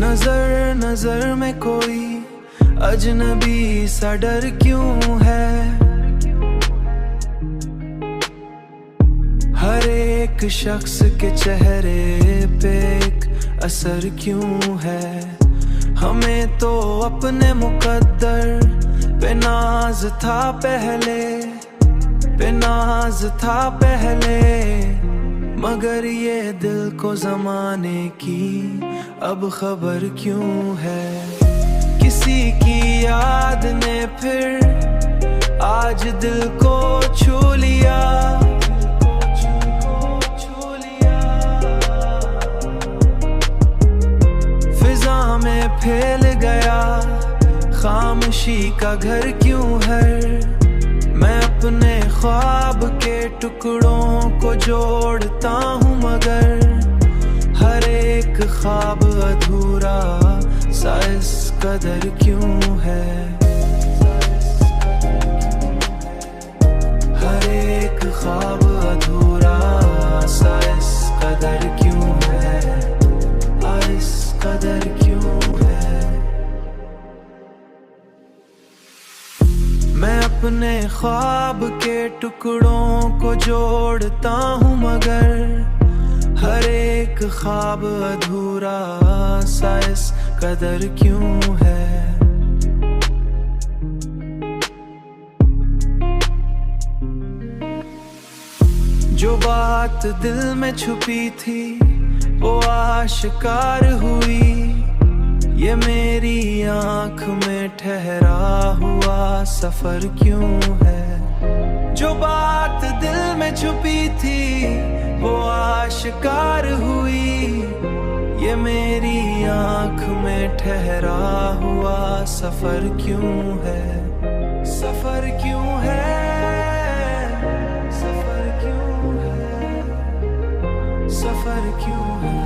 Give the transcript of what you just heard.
नजर नजर में कोई अजनबी सा डर क्यों है, हर एक शख्स के चेहरे पे एक असर क्यों है। हमें तो अपने मुकद्दर पे नाज था पहले, पे नाज था पहले, मगर ये दिल को जमाने की अब खबर क्यों है। किसी की याद ने फिर आज दिल को छू लिया, फिजा में फैल गया खामोशी का घर क्यों है। मैं अपने ख्वाब के टुकड़ों को जोड़ता हूँ, मगर हर एक ख्वाब अधूरा सा इस कदर क्यों है। हर एक ख्वाब अधूरा सा इस कदर क्यों है, इस कदर क्यों है। मैं अपने ख्वाब के टुकड़ों को जोड़ता हूँ, मगर हर एक ख्वाब अधूरा सा इस कदर क्यों है। जो बात दिल में छुपी थी वो आशिकार हुई, ये मेरी आँख में ठहरा हुआ सफर क्यों है। जो बात दिल में छुपी थी वो आशिकार हुई, ये मेरी आँख में ठहरा हुआ सफर क्यों है। सफर क्यों है, सफर क्यों है, सफर क्यों है।